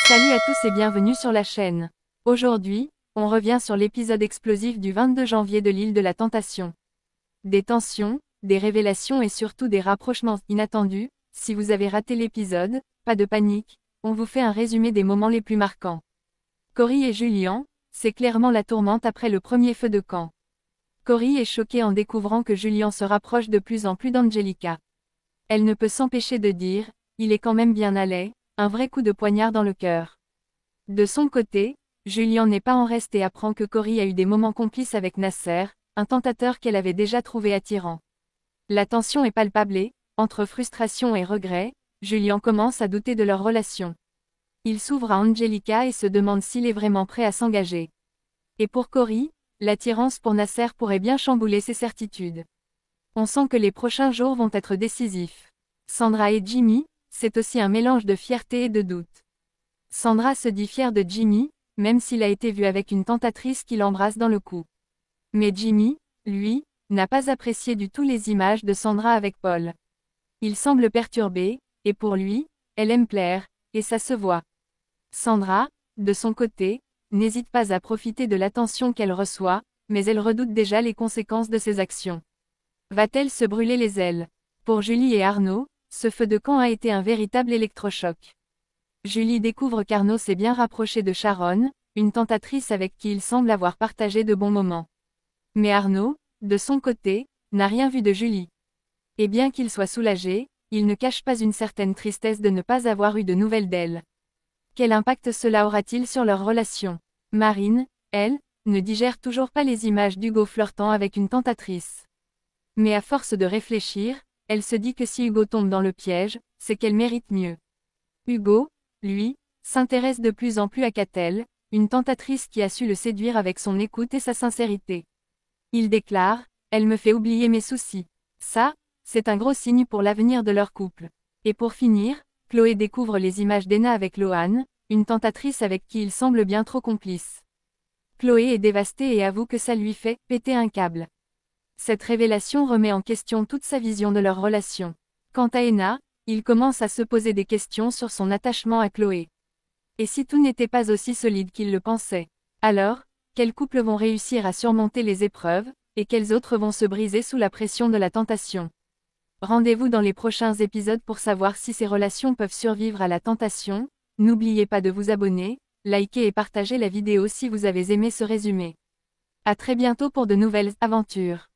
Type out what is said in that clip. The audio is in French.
Salut à tous et bienvenue sur la chaîne. Aujourd'hui, on revient sur l'épisode explosif du 22 janvier de l'île de la Tentation. Des tensions, des révélations et surtout des rapprochements inattendus. Si vous avez raté l'épisode, pas de panique, on vous fait un résumé des moments les plus marquants. Cory et Julian, c'est clairement la tourmente après le premier feu de camp. Cory est choquée en découvrant que Julian se rapproche de plus en plus d'Angelica. Elle ne peut s'empêcher de dire, il est quand même bien allé, un vrai coup de poignard dans le cœur. De son côté, Julian n'est pas en reste et apprend que Cory a eu des moments complices avec Nasser, un tentateur qu'elle avait déjà trouvé attirant. La tension est palpable et, entre frustration et regret, Julian commence à douter de leur relation. Il s'ouvre à Angelica et se demande s'il est vraiment prêt à s'engager. Et pour Cory, l'attirance pour Nasser pourrait bien chambouler ses certitudes. On sent que les prochains jours vont être décisifs. Sandra et Jimmy, c'est aussi un mélange de fierté et de doute. Sandra se dit fière de Jimmy, même s'il a été vu avec une tentatrice qui l'embrasse dans le cou. Mais Jimmy, lui, n'a pas apprécié du tout les images de Sandra avec Paul. Il semble perturbé, et pour lui, elle aime plaire, et ça se voit. Sandra, de son côté, n'hésite pas à profiter de l'attention qu'elle reçoit, mais elle redoute déjà les conséquences de ses actions. Va-t-elle se brûler les ailes? Pour Julie et Arnaud, ce feu de camp a été un véritable électrochoc. Julie découvre qu'Arnaud s'est bien rapproché de Sharon, une tentatrice avec qui il semble avoir partagé de bons moments. Mais Arnaud, de son côté, n'a rien vu de Julie. Et bien qu'il soit soulagé, il ne cache pas une certaine tristesse de ne pas avoir eu de nouvelles d'elle. Quel impact cela aura-t-il sur leur relation? Marine, elle, ne digère toujours pas les images d'Hugo flirtant avec une tentatrice. Mais à force de réfléchir, elle se dit que si Hugo tombe dans le piège, c'est qu'elle mérite mieux. Hugo, lui, s'intéresse de plus en plus à Catel, une tentatrice qui a su le séduire avec son écoute et sa sincérité. Il déclare, elle me fait oublier mes soucis. Ça, c'est un gros signe pour l'avenir de leur couple. Et pour finir, Chloé découvre les images d'Ena avec Lohan, une tentatrice avec qui il semble bien trop complice. Chloé est dévastée et avoue que ça lui fait péter un câble. Cette révélation remet en question toute sa vision de leur relation. Quant à Ena, il commence à se poser des questions sur son attachement à Chloé. Et si tout n'était pas aussi solide qu'il le pensait? Alors, quels couples vont réussir à surmonter les épreuves, et quels autres vont se briser sous la pression de la tentation? Rendez-vous dans les prochains épisodes pour savoir si ces relations peuvent survivre à la tentation. N'oubliez pas de vous abonner, liker et partager la vidéo si vous avez aimé ce résumé. À très bientôt pour de nouvelles aventures.